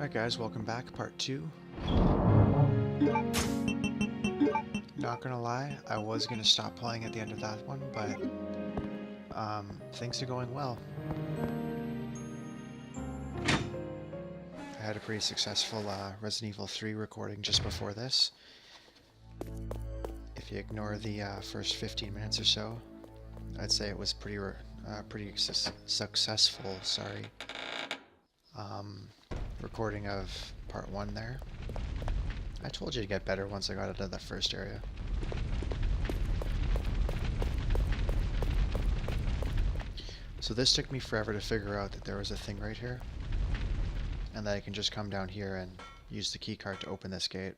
Alright guys, welcome back, part 2. Not gonna lie, I was gonna stop playing at the end of that one, but things are going well. I had a pretty successful Resident Evil 3 recording just before this. If you ignore the first 15 minutes or so, I'd say it was pretty successful, sorry. Recording of part 1 there. I told you to get better once I got into the first area. So this took me forever to figure out that there was a thing right here, and that I can just come down here and use the keycard to open this gate.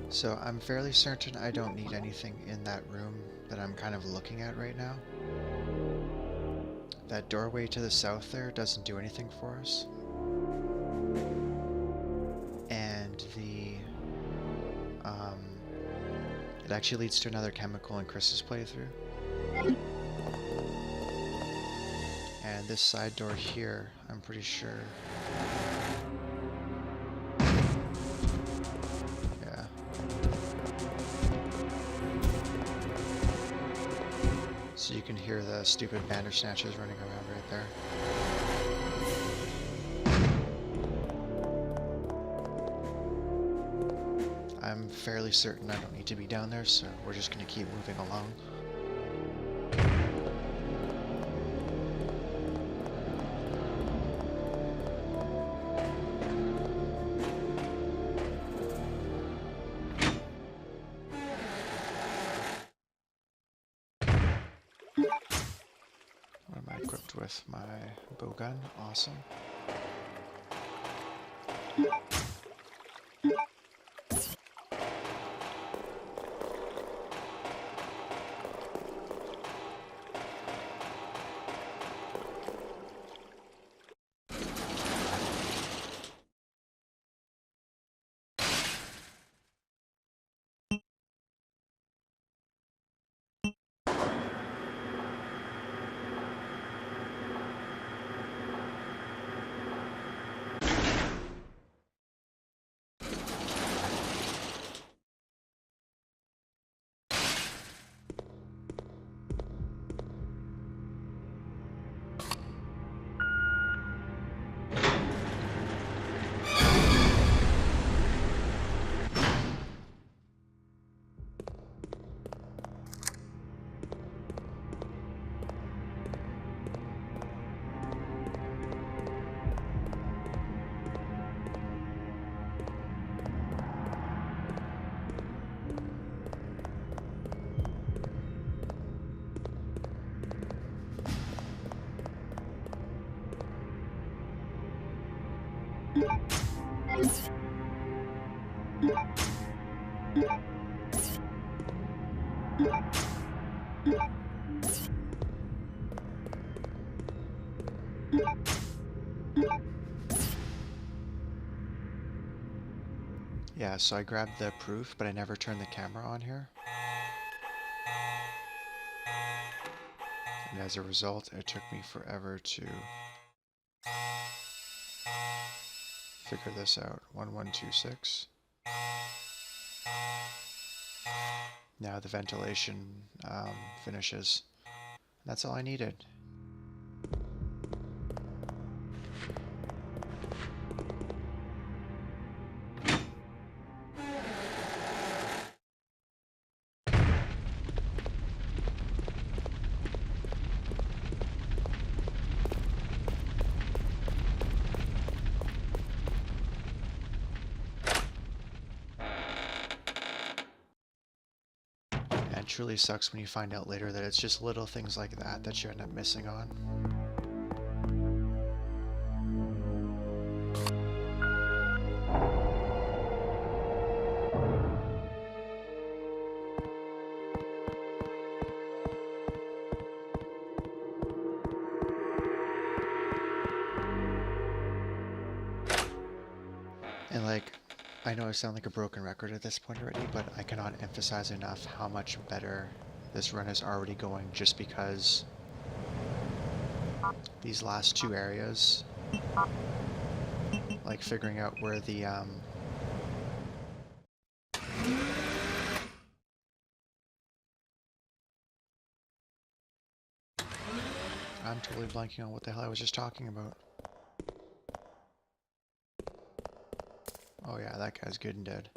So I'm fairly certain I don't need anything in that room that I'm kind of looking at right now. That doorway to the south there doesn't do anything for us. And it actually leads to another chemical in Chris's playthrough. And this side door here, I'm pretty sure. Yeah. So you can hear the stupid bandersnatches running around right there. I'm fairly certain I don't need to be down there, so we're just going to keep moving along. What am I equipped with? My bow gun. Awesome. Yeah, so I grabbed the proof, but I never turned the camera on here. And as a result, it took me forever to figure this out. 1126. Now the ventilation finishes. That's all I needed. It truly sucks when you find out later that it's just little things like that that you end up missing on. And like, I know I sound like a broken record at this point already, but I cannot emphasize enough how much better this run is already going just because these last two areas, like figuring out where the I'm totally blanking on what the hell I was just talking about. Oh yeah, that guy's good and dead.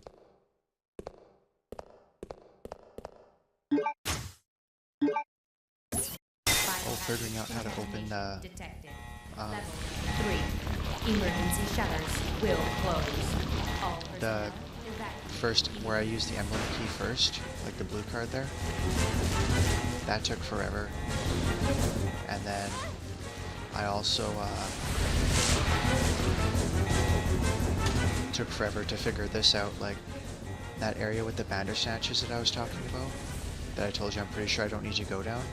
Oh, figuring out how to open the Level 3. Emergency shutters will close. All the first, where I used the emblem key first, like the blue card there. That took forever. And then I also took forever to figure this out, like that area with the bandersnatches that I was talking about, that I told you I'm pretty sure I don't need to go down.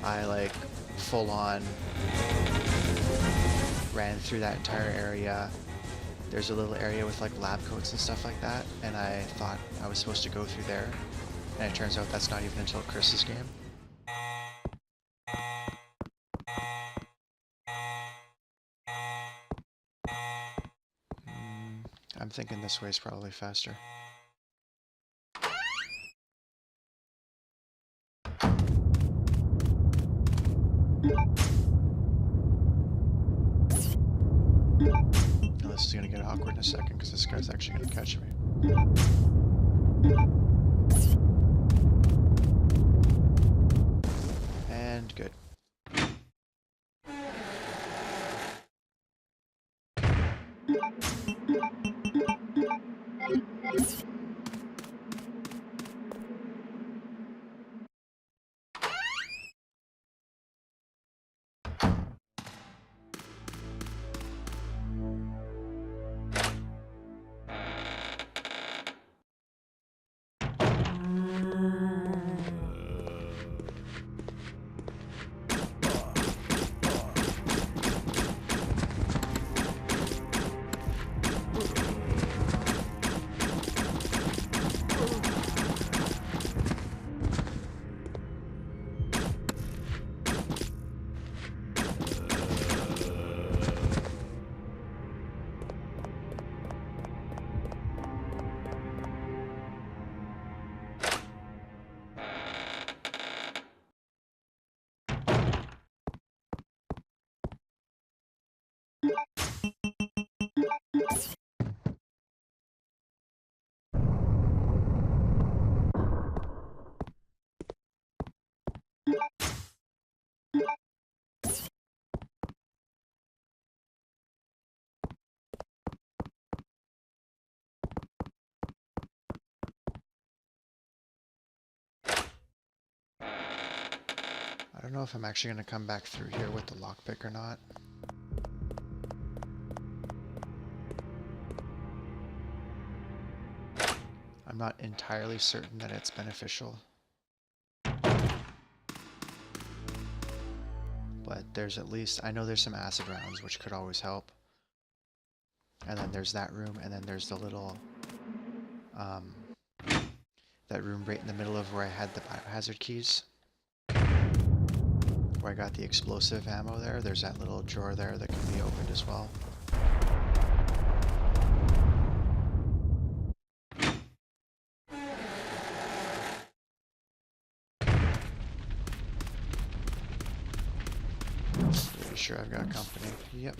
I like full on ran through that entire area. There's a little area with like lab coats and stuff like that, and I thought I was supposed to go through there, and it turns out that's not even until Chris's game. I'm thinking this way is probably faster. Now this is going to get awkward in a second because this guy's actually going to catch me. And good. I don't know if I'm actually going to come back through here with the lockpick or not. I'm not entirely certain that it's beneficial. But there's at least, I know there's some acid rounds, which could always help. And then there's that room, and then there's the little, that room right in the middle of where I had the biohazard keys. Where I got the explosive ammo there. There's that little drawer there that can be opened as well. Pretty sure I've got company. Yep.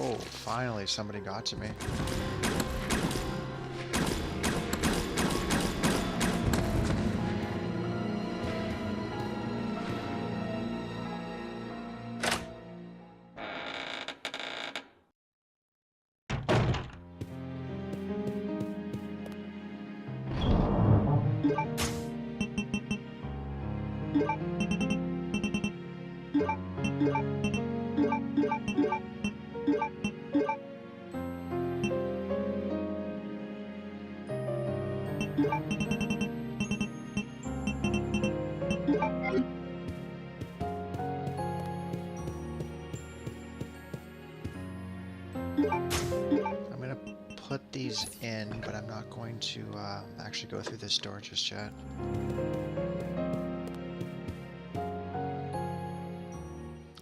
Oh, finally somebody got to me. I'm gonna put these in, but I'm not going to actually go through this door just yet.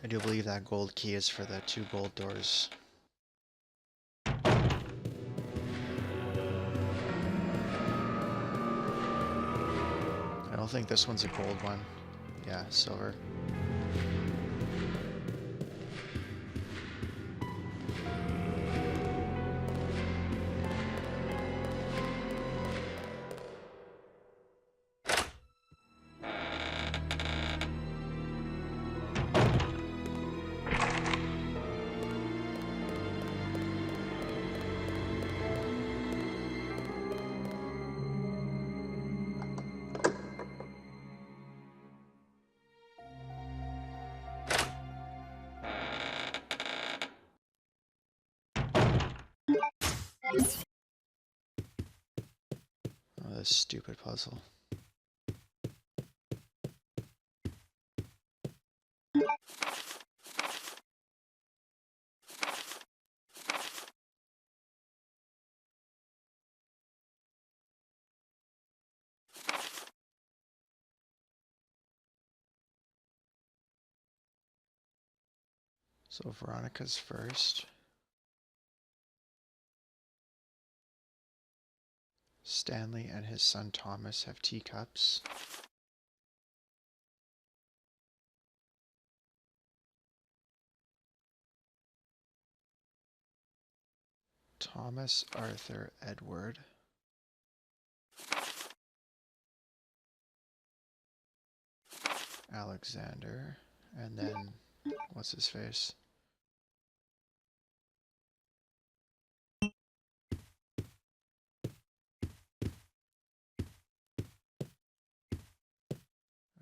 I do believe that gold key is for the 2 gold doors. I don't think this one's a gold one. Yeah, silver. Oh, this stupid puzzle. So Veronica's first. Stanley and his son Thomas have teacups. Thomas, Arthur, Edward. Alexander. And then, what's his face?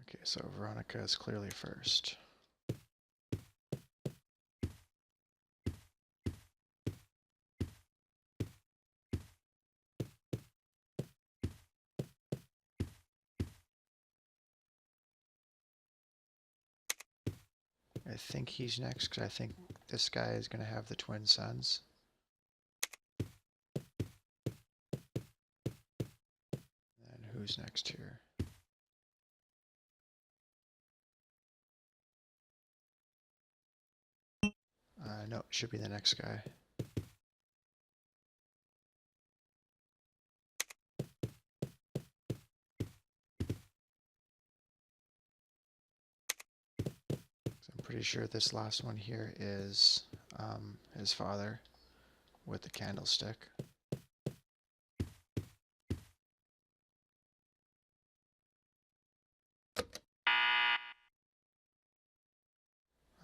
Okay, so Veronica is clearly first. I think he's next because I think this guy is going to have the twin sons. And who's next here? No, it should be the next guy. I'm pretty sure this last one here is his father with the candlestick.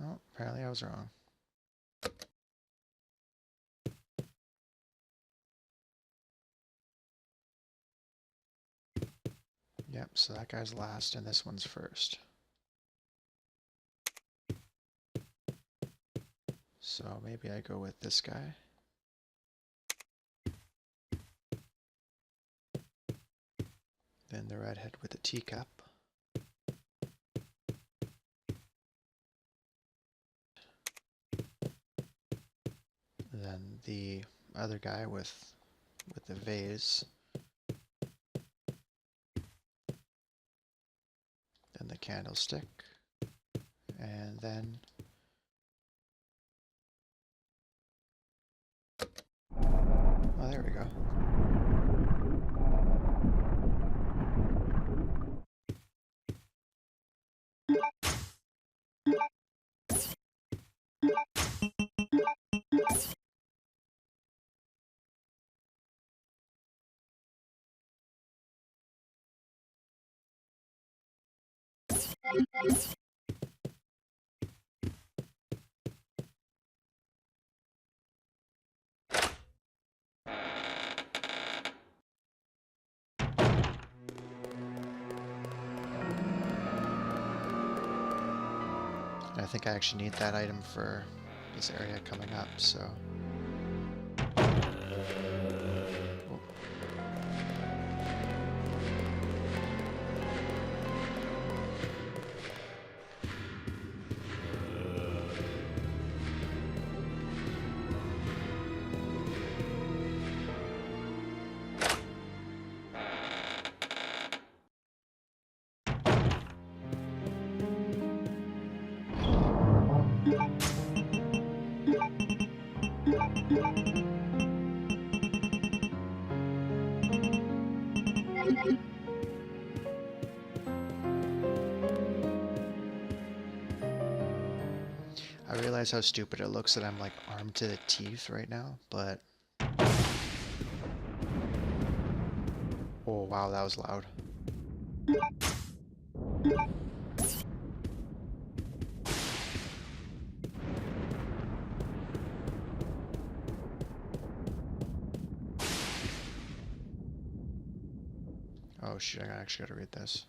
Oh, apparently I was wrong. Yep, so that guy's last and this one's first. So maybe I go with this guy. Then the redhead with the teacup. Then the other guy with the vase. Then the candlestick. And then oh, there we go. And I think I actually need that item for this area coming up, so. Oh. I realize how stupid it looks that I'm like armed to the teeth right now, but oh wow, that was loud. Oh shit, I actually gotta read this.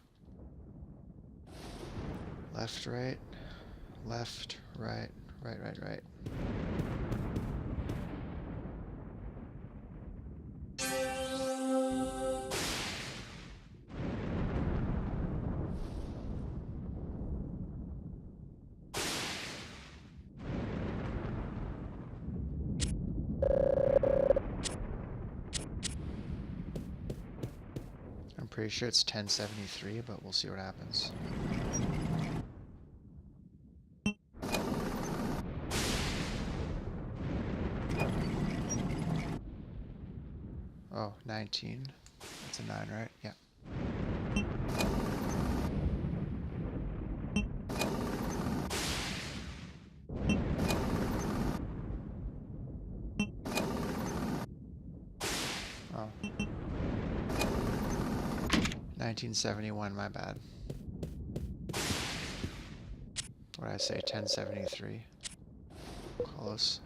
Left, right, left, right, right, right, right. I'm pretty sure it's 1073, but we'll see what happens. Oh, 19. That's a 9, right? Yeah. Oh. 1971, my bad. What did I say? 1073. Close.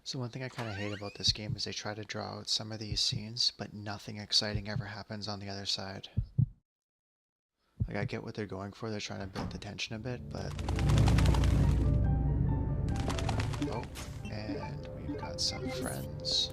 So one thing I kind of hate about this game is they try to draw out some of these scenes, but nothing exciting ever happens on the other side. Like, I get what they're going for, they're trying to build the tension a bit, but... Oh, and we've got some friends.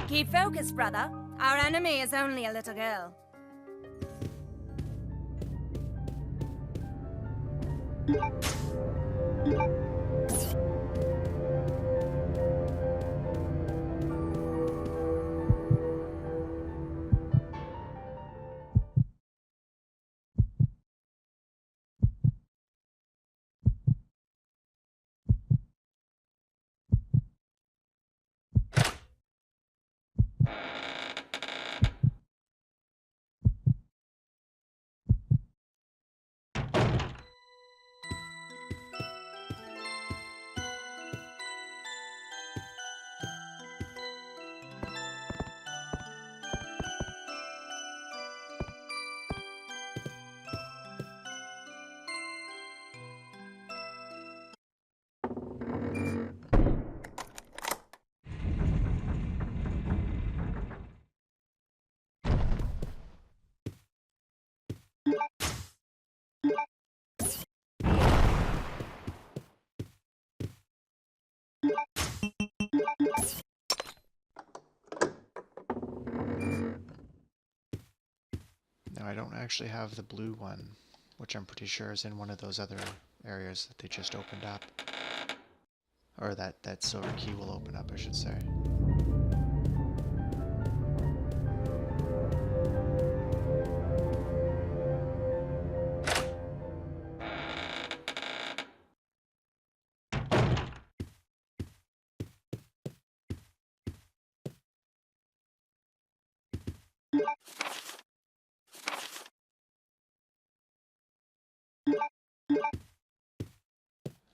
Keep focused, brother. Our enemy is only a little girl. Now I don't actually have the blue one, which I'm pretty sure is in one of those other areas that they just opened up. Or that silver key will open up, I should say.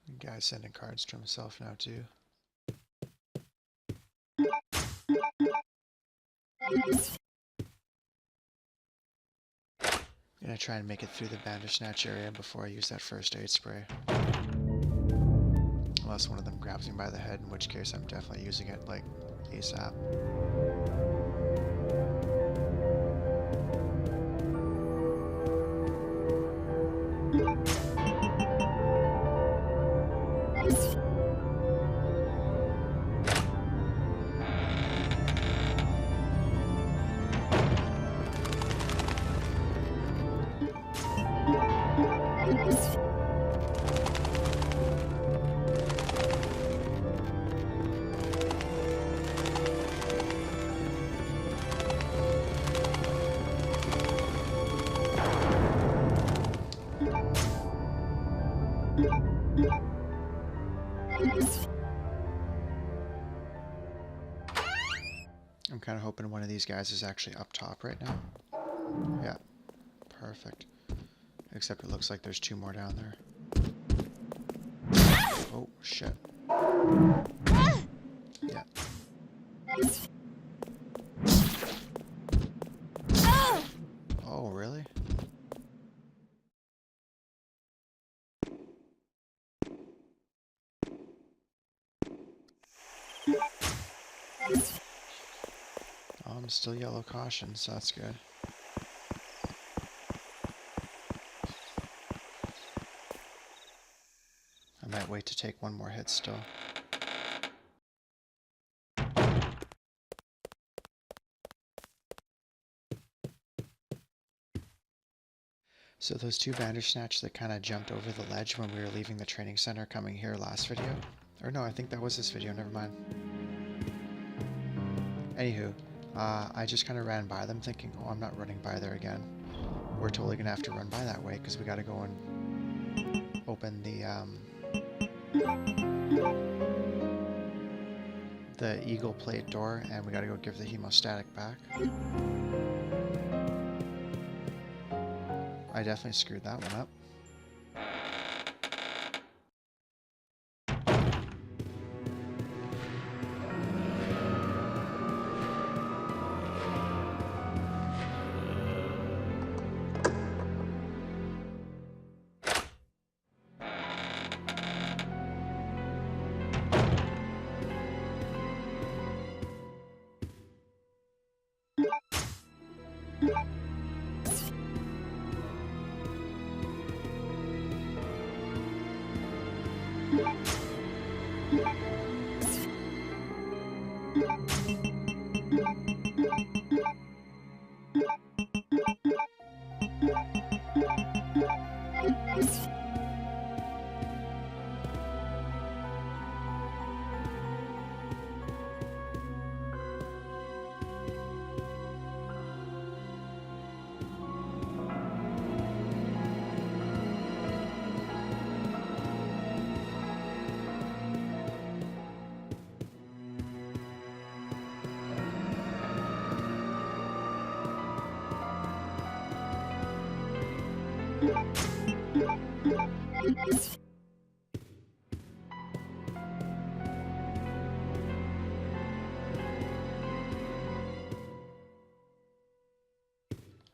The guy's sending cards to himself now too. I'm gonna try and make it through the Bandersnatch area before I use that first aid spray. Unless one of them grabs me by the head, in which case I'm definitely using it, like, ASAP. I'm kind of hoping one of these guys is actually up top right now. Yeah, perfect. Except it looks like there's two more down there. Oh, shit. Yeah. Oh, really? Oh, I'm still yellow caution, so that's good. I might wait to take one more hit still. So those two Bandersnatch that kind of jumped over the ledge when we were leaving the training center coming here last video. Or no, I think that was this video, never mind. Anywho, I just kind of ran by them thinking, oh, I'm not running by there again. We're totally going to have to run by that way because we got to go and open the eagle plate door, and we got to go give the hemostatic back. I definitely screwed that one up.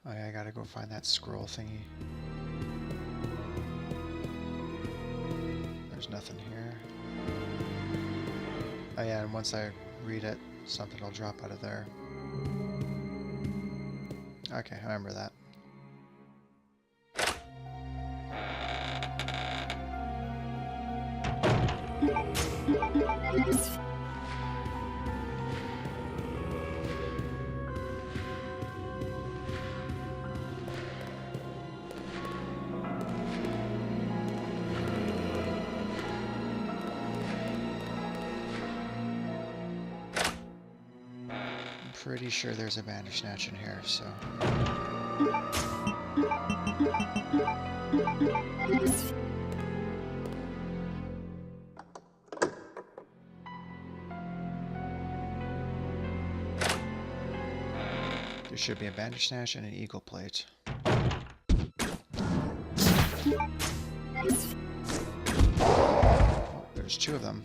Oh yeah, I gotta go find that scroll thingy. There's nothing here. Oh yeah, and once I read it, something will drop out of there. Okay, I remember that. Pretty sure there's a Bandersnatch in here, so... There should be a Bandersnatch and an eagle plate. Oh, there's two of them.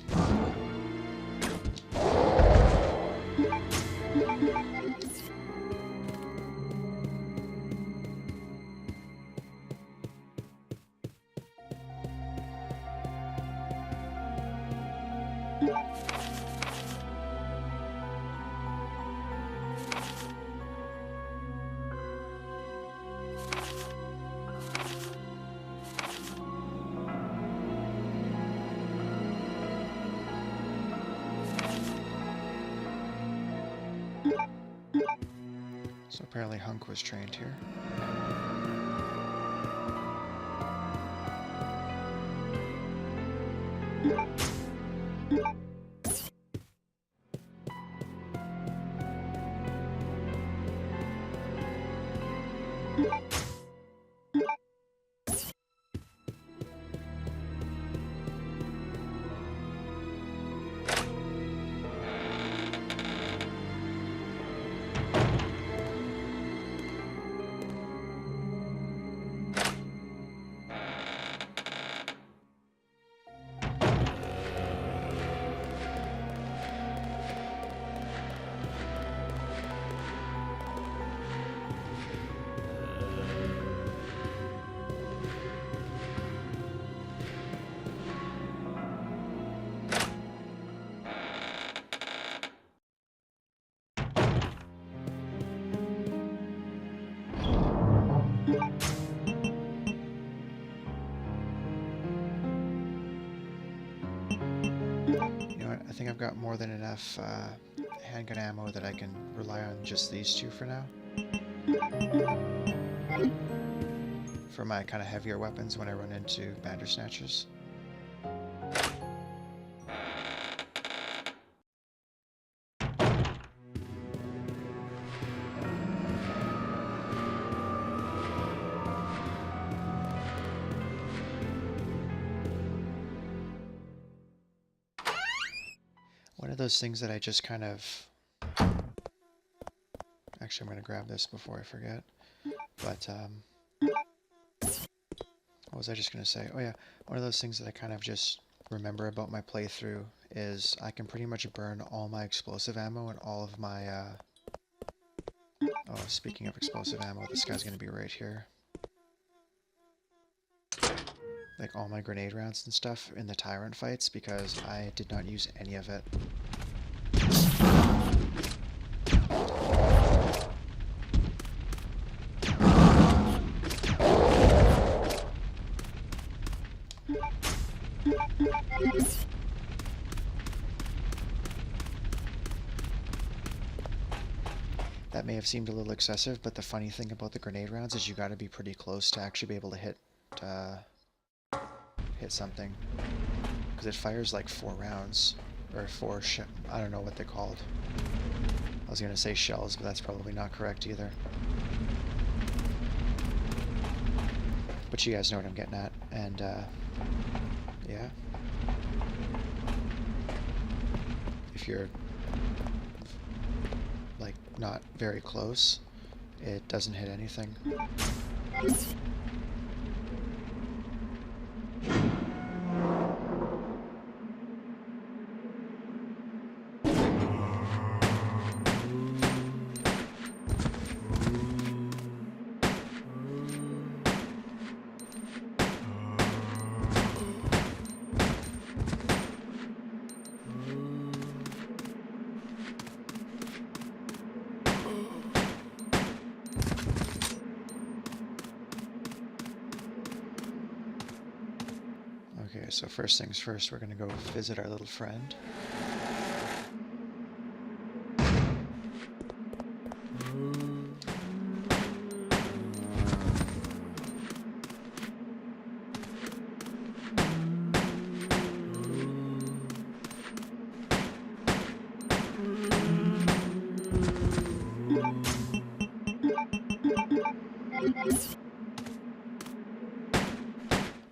So apparently Hunk was trained here. I think I've got more than enough handgun ammo that I can rely on just these two for now. for my kind of heavier weapons when I run into Bandersnatchers. One of those things that I just kind of... Actually, I'm going to grab this before I forget. But, what was I just going to say? Oh yeah, one of those things that I kind of just remember about my playthrough is I can pretty much burn all my explosive ammo and all of my, Oh, speaking of explosive ammo, this guy's going to be right here. Like all my grenade rounds and stuff in the Tyrant fights because I did not use any of it. That may have seemed a little excessive, but the funny thing about the grenade rounds is you got to be pretty close to actually be able to hit something, because it fires like 4 rounds, or 4 I don't know what they're called. I was gonna say shells, but that's probably not correct either. But you guys know what I'm getting at, and yeah. If you're like not very close, it doesn't hit anything. Okay, so first things first, we're gonna go visit our little friend.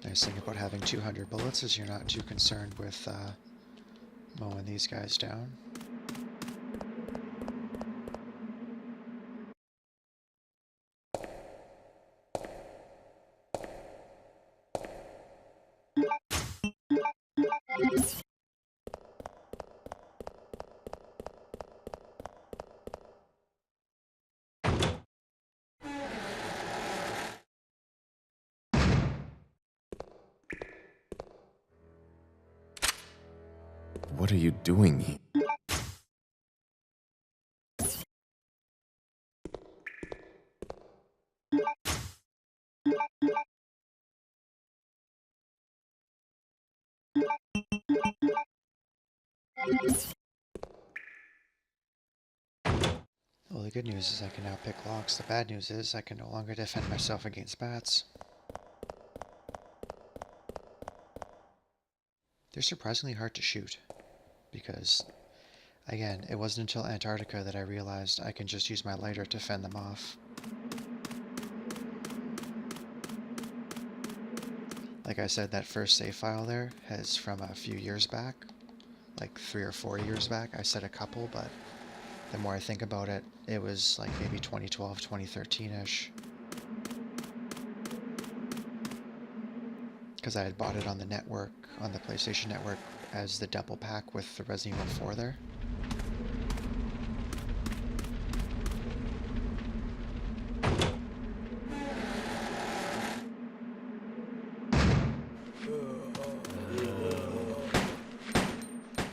Nice thing about having 200 bullets is you're not too concerned with mowing these guys down. What are you doing here? Well, the good news is I can now pick locks. The bad news is I can no longer defend myself against bats. They're surprisingly hard to shoot, because, again, it wasn't until Antarctica that I realized I can just use my lighter to fend them off. Like I said, that first save file there is from a few years back, like 3 or 4 years back. I said a couple, but the more I think about it, it was like maybe 2012, 2013-ish. Because I had bought it on the network, on the PlayStation Network, as the double pack with the Resident Evil 4 there.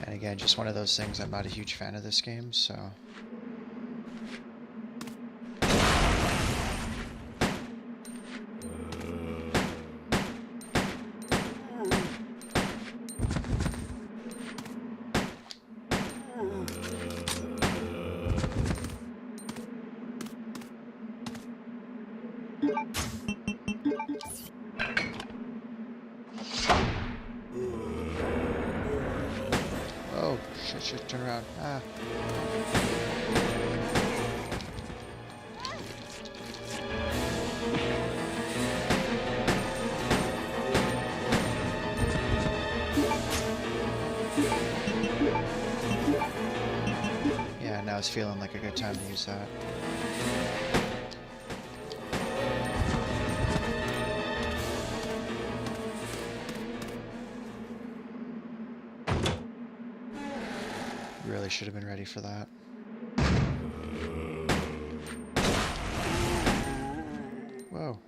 And again, just one of those things, I'm not a huge fan of this game, so... Shit, turn around. Ah. Yeah, now it's feeling like a good time to use that. Really should have been ready for that. Whoa.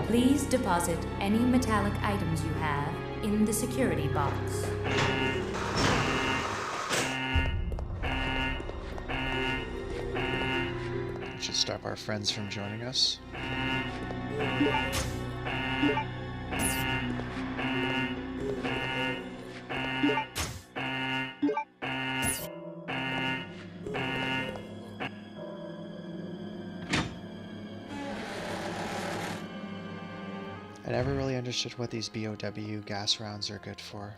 Please deposit any metallic items you have in the security box. Should stop our friends from joining us. I never really understood what these BOW gas rounds are good for.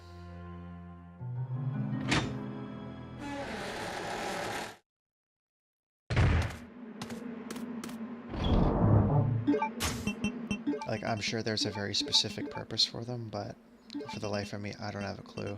Like, I'm sure there's a very specific purpose for them, but for the life of me, I don't have a clue.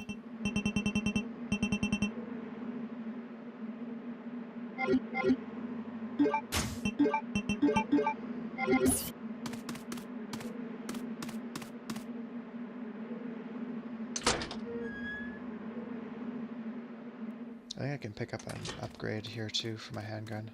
I think I can pick up an upgrade here too for my handgun.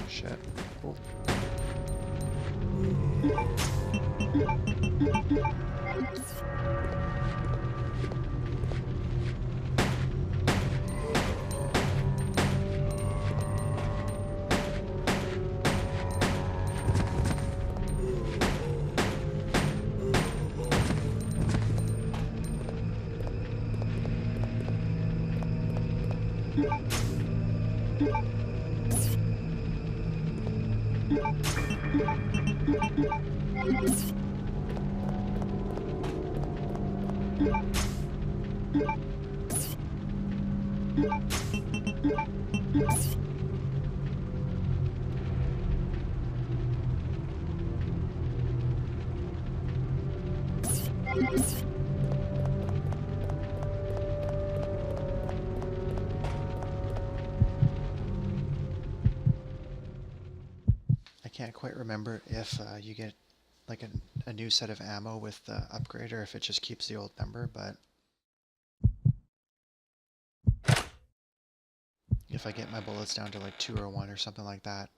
Shit. Oh. I can't quite remember if you get like a new set of ammo with the upgrade or if it just keeps the old number, but if I get my bullets down to like 2 or 1 or something like that.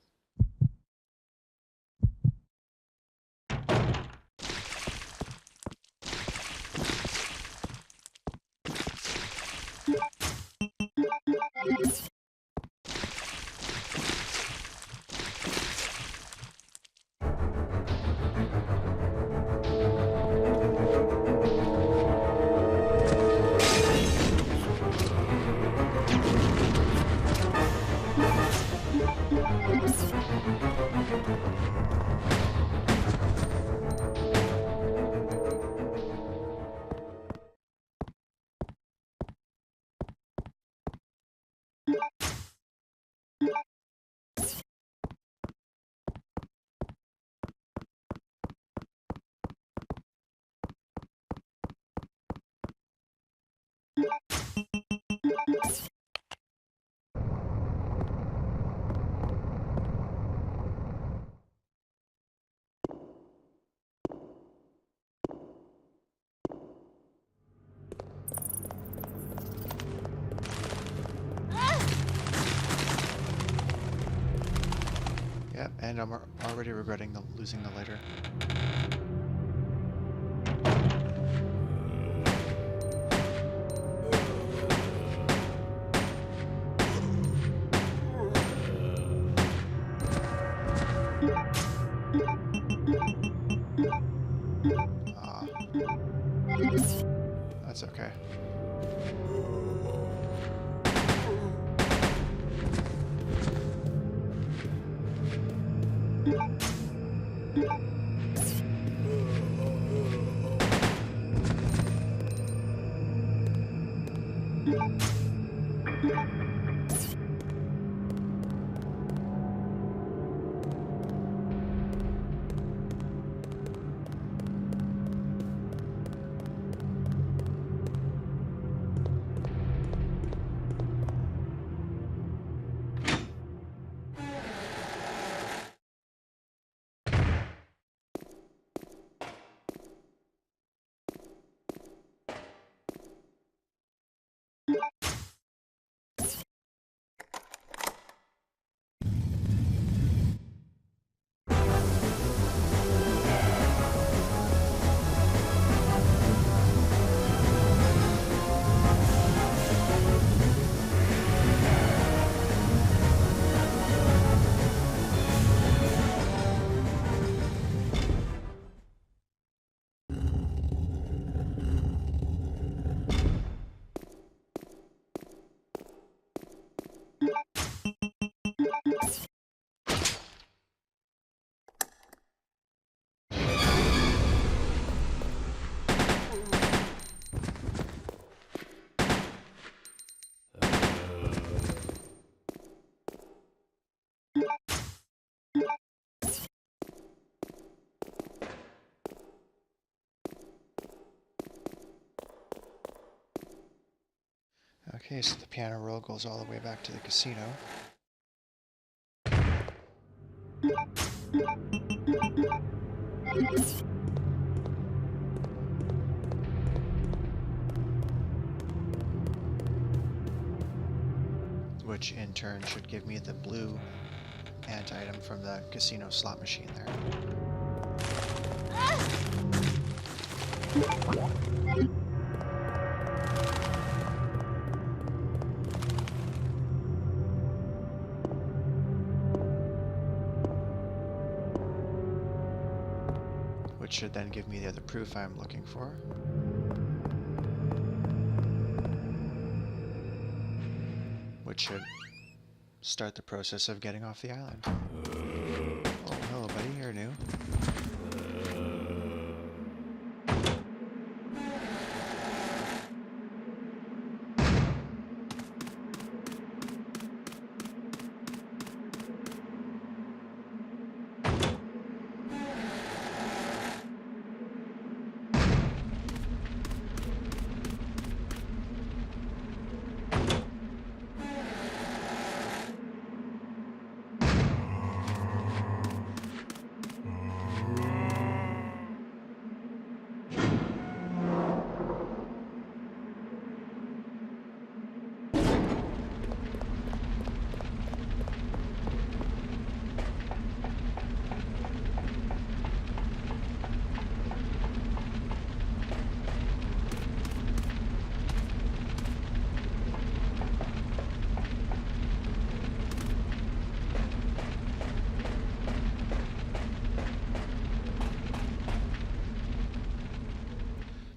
Yep, and I'm already regretting losing the lighter. Ah, that's okay. Okay, so the piano roll goes all the way back to the casino. Which in turn should give me the blue anti-item from the casino slot machine there. Which should then give me the other proof I'm looking for. Which should start the process of getting off the island. Oh, hello buddy, you're new.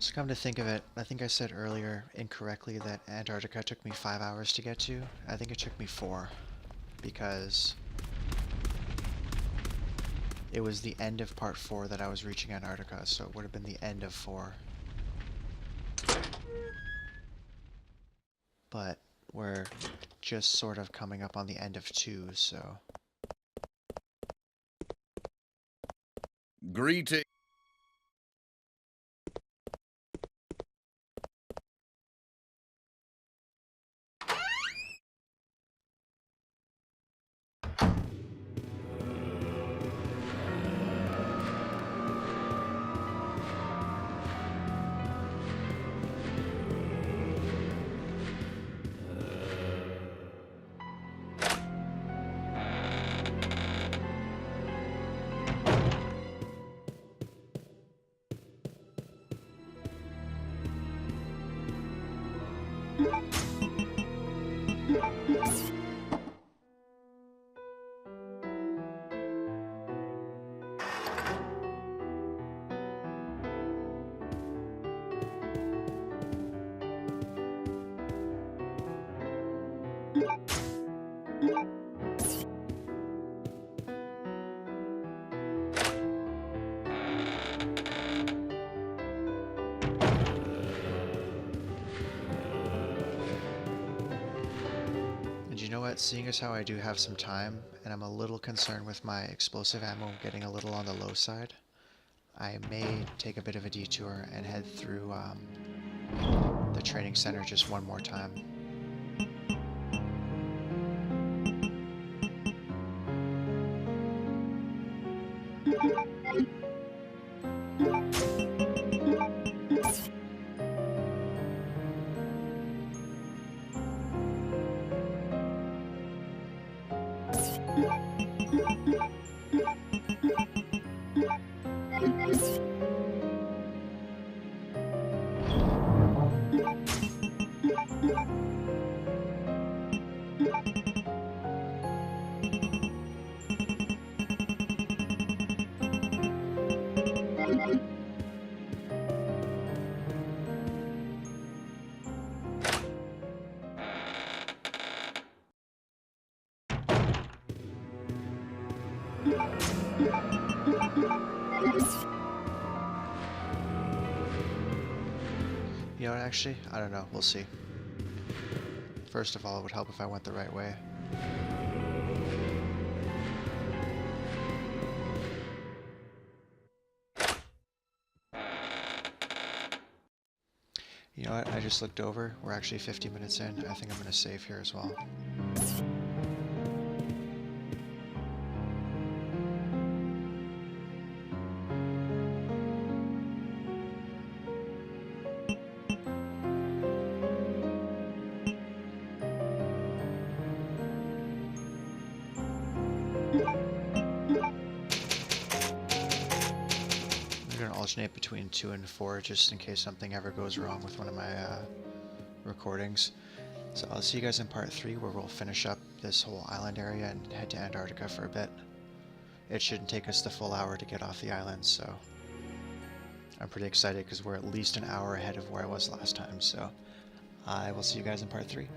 So come to think of it, I think I said earlier incorrectly that Antarctica took me 5 hours to get to. I think it took me 4, because it was the end of part 4 that I was reaching Antarctica, so it would have been the end of 4. But we're just sort of coming up on the end of 2, so... Greeting. And you know what, seeing as how I do have some time, and I'm a little concerned with my explosive ammo getting a little on the low side, I may take a bit of a detour and head through the training center just one more time. You know what, actually, I don't know, we'll see. First of all, it would help if I went the right way. You know what, I just looked over, we're actually 50 minutes in, I think I'm going to save here as well. I'm going to alternate between 2 and 4 just in case something ever goes wrong with one of my recordings. So I'll see you guys in part 3 where we'll finish up this whole island area and head to Antarctica for a bit. It shouldn't take us the full hour to get off the island, so I'm pretty excited because we're at least an hour ahead of where I was last time, so I will see you guys in part 3.